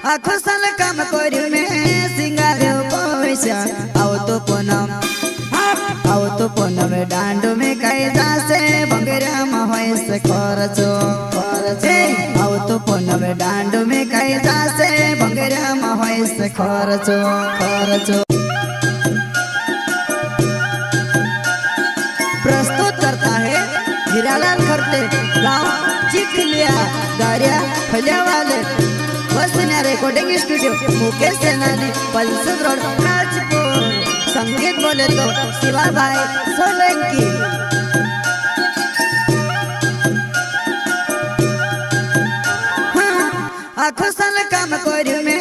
आखो साल काम करू में सिंगार पैसा आओ तो पूनम आओ तो पूनम डांडो में कई जासे भंगेरा में से खर्चो आओ तो पूनम डांडो में कई जासे भंगेरा में से खर्चो प्रस्तुत करता है हीरालाल खरते गांव चिखलिया दारिया फलिया वाले वसुन्या रिकॉर्डिंग स्टूडियो मुकेश सेनानी पल्सद रोड राजपुर। संगीत बोले तो शिवा भाई सोलंकी। हाँ, आखो साल काम करू में